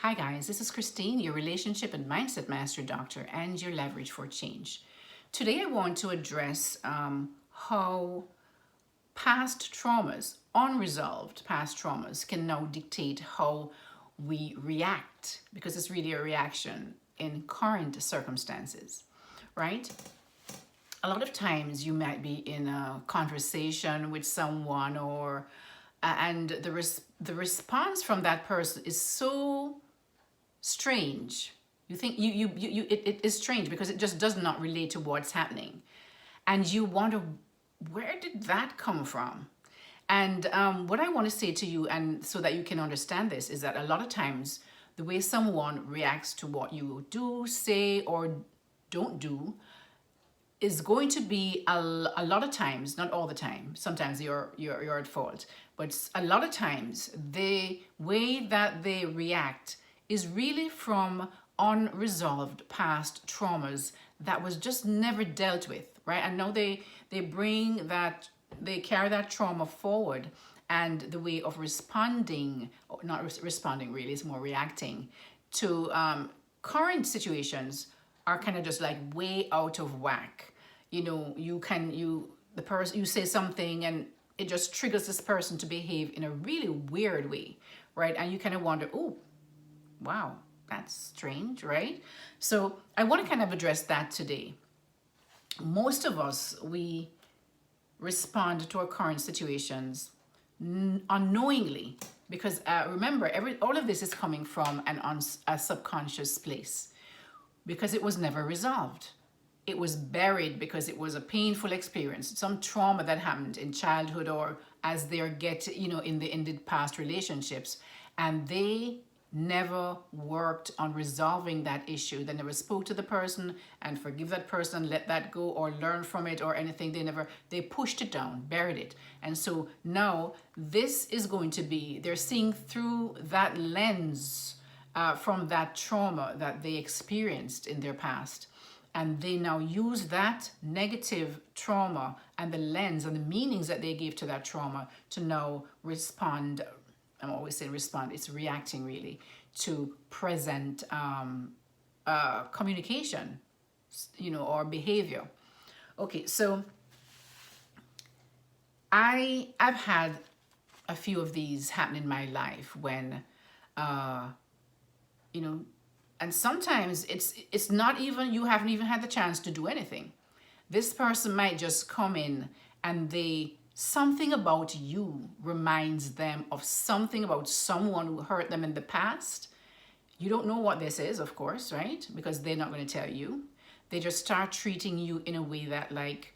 Hi guys, this is Christine, your relationship and mindset master doctor and your leverage for change. Today I want to address how past traumas, unresolved past traumas, can now dictate how we react, because it's really a reaction in current circumstances, right? A lot of times you might be in a conversation with someone and the response from that person is so strange. You think it is strange because it just does not relate to what's happening, and you wonder, where did that come from? And what I want to say to you, and so that you can understand this, is that a lot of times the way someone reacts to what you do, say, or don't do is going to be a lot of times, not all the time, sometimes you're at fault, but a lot of times the way that they react is really from unresolved past traumas that was just never dealt with, right? And now they bring that, they carry that trauma forward, and the way of responding, not responding really, it's more reacting to current situations are kind of just like way out of whack. You know, the person, you say something and it just triggers this person to behave in a really weird way, right? And you kind of wonder, oh, wow, that's strange, right? So I want to kind of address that today. Most of us, we respond to our current situations unknowingly, because remember, all of this is coming from a subconscious place, because it was never resolved. It was buried because it was a painful experience, some trauma that happened in childhood or as they in the past relationships, and they never worked on resolving that issue. They never spoke to the person and forgive that person, let that go, or learn from it or anything. They pushed it down, buried it. And so now this is going to be, they're seeing through that lens from that trauma that they experienced in their past. And they now use that negative trauma and the lens and the meanings that they gave to that trauma to now respond. I'm always saying respond, it's reacting really to present communication, or behavior. Okay, so I've had a few of these happen in my life when, and sometimes it's not even, you haven't even had the chance to do anything. This person might just come in and something about you reminds them of something about someone who hurt them in the past. You don't know what this is, of course, right? Because they're not going to tell you. They just start treating you in a way that like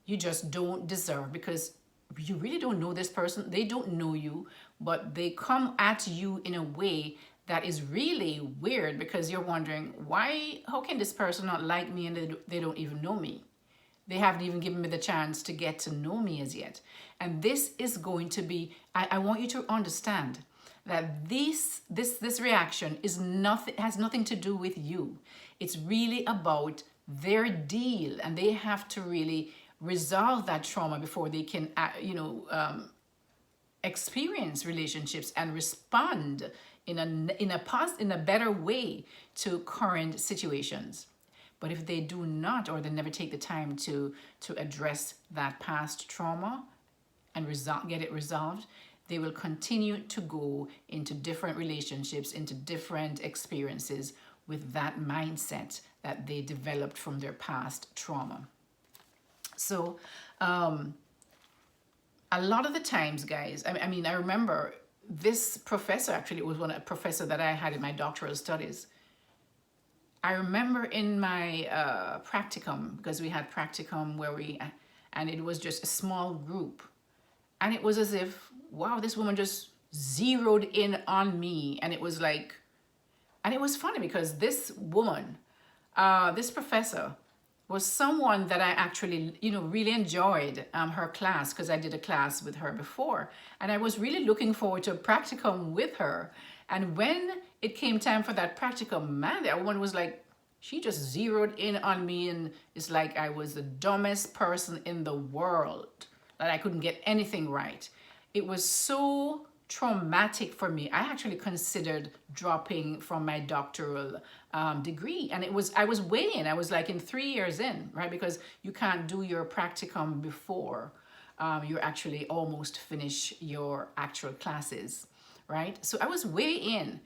you just don't deserve, because you really don't know this person. They don't know you, but they come at you in a way that is really weird, because you're wondering, how can this person not like me and they don't even know me? They haven't even given me the chance to get to know me as yet. And this is going to be, I want you to understand that this reaction has nothing to do with you. It's really about their deal, and they have to really resolve that trauma before they can, experience relationships and respond in a better way to current situations. But if they do not, or they never take the time to address that past trauma and get it resolved, they will continue to go into different relationships, into different experiences with that mindset that they developed from their past trauma. So a lot of the times, guys, I remember this professor, actually, it was a professor that I had in my doctoral studies. I remember in my practicum, because we had practicum and it was just a small group. And it was as if, wow, this woman just zeroed in on me. And it was like, and it was funny because this woman, this professor, was someone that I actually, really enjoyed her class, because I did a class with her before. And I was really looking forward to a practicum with her. And when it came time for that practicum, man, that woman was like, she just zeroed in on me, and it's like I was the dumbest person in the world, that I couldn't get anything right. It was so traumatic for me. I actually considered dropping from my doctoral degree, and I was way in. I was like in 3 years in, right? Because you can't do your practicum before you actually almost finish your actual classes, right? So I was way in,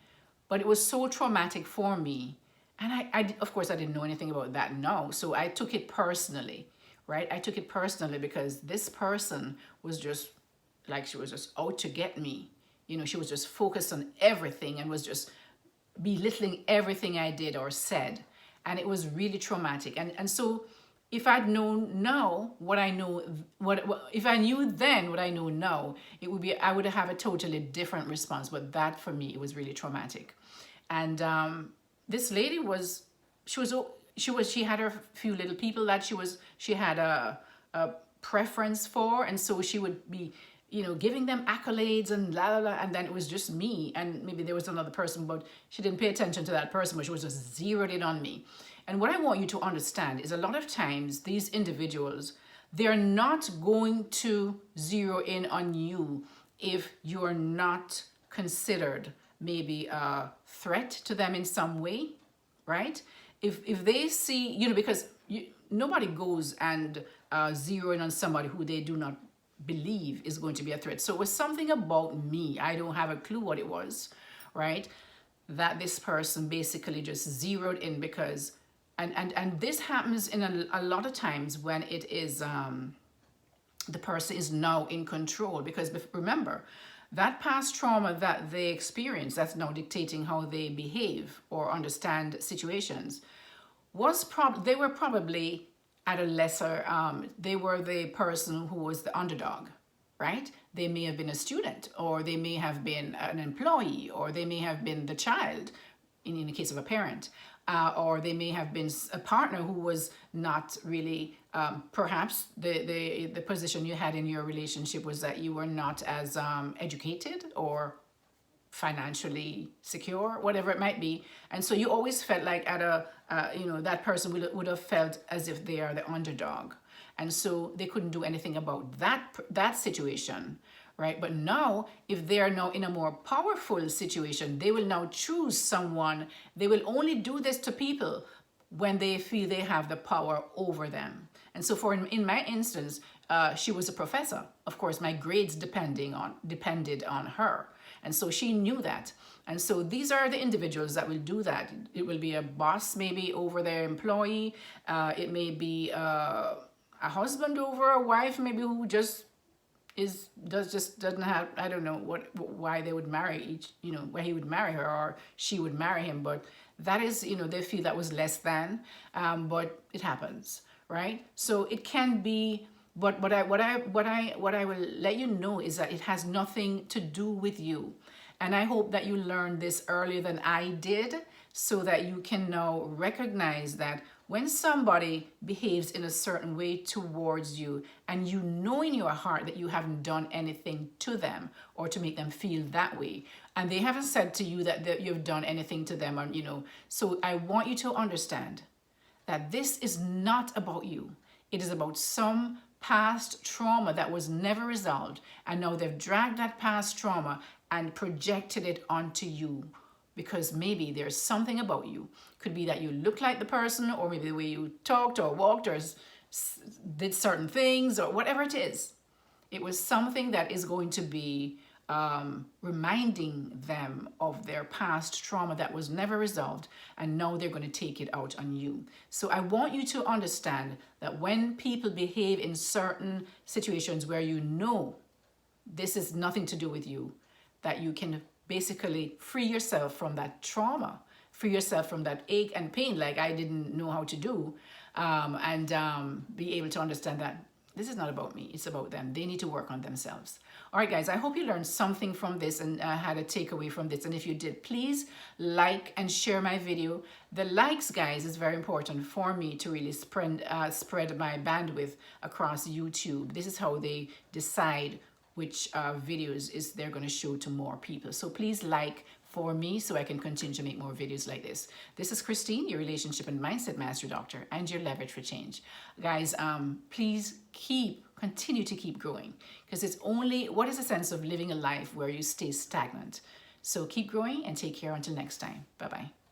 but it was so traumatic for me. And of course, I didn't know anything about that now. So I took it personally, right? I took it personally because this person was just like, she was just out to get me. You know, she was just focused on everything and was just belittling everything I did or said. And it was really traumatic. And so if I'd known now what I know, if I knew then what I know now, it would be, I would have a totally different response. But that for me, it was really traumatic. And this lady was, she had her few little people that she had a preference for. And so she would be, you know, giving them accolades and la la la, and then it was just me, and maybe there was another person, but she didn't pay attention to that person, but she was just zeroed in on me. And what I want you to understand is a lot of times these individuals, they're not going to zero in on you if you're not considered maybe a threat to them in some way, right? If they see, you know, because nobody goes and zero in on somebody who they do not believe is going to be a threat. So it was something about me. I don't have a clue what it was, right? That this person basically just zeroed in because, and this happens in a lot of times when it is, the person is now in control. Because remember, that past trauma that they experience, that's now dictating how they behave or understand situations, they were probably at a lesser, they were the person who was the underdog, right? They may have been a student, or they may have been an employee, or they may have been the child, in the case of a parent, or they may have been a partner who was not really, perhaps the position you had in your relationship was that you were not as educated or financially secure, whatever it might be. And so you always felt like that person would have felt as if they are the underdog. And so they couldn't do anything about that situation, right? But now, if they are now in a more powerful situation, they will now choose someone. They will only do this to people when they feel they have the power over them. And so in my instance, she was a professor. Of course, my grades depended on her. And so she knew that. And so these are the individuals that will do that. It will be a boss maybe over their employee. It may be a husband over a wife maybe who just doesn't have, I don't know why they would marry why he would marry her or she would marry him. But that is, they feel that was less than, but it happens, right? So it can be. But what I will let you know is that it has nothing to do with you. And I hope that you learned this earlier than I did, so that you can now recognize that when somebody behaves in a certain way towards you, and you know in your heart that you haven't done anything to them or to make them feel that way, and they haven't said to you that you've done anything to them, so I want you to understand that this is not about you. It is about some past trauma that was never resolved, and now they've dragged that past trauma and projected it onto you because maybe there's something about you. Could be that you look like the person, or maybe the way you talked or walked or did certain things, or whatever it is. It was something that is going to be reminding them of their past trauma that was never resolved, and now they're going to take it out on you. So I want you to understand that when people behave in certain situations where this is nothing to do with you, that you can basically free yourself from that trauma, free yourself from that ache and pain like I didn't know how to do, and be able to understand that this is not about me, it's about them. They need to work on themselves. All right, guys, I hope you learned something from this and had a takeaway from this. And if you did, please like and share my video. The likes, guys, is very important for me to really spread my bandwidth across YouTube. This is how they decide which videos they're going to show to more people. So please like, for me so I can continue to make more videos like this. This is Christine, your relationship and mindset master doctor, and your leverage for change. Guys, please continue to keep growing, because it's only, what is the sense of living a life where you stay stagnant? So keep growing and take care until next time. Bye-bye.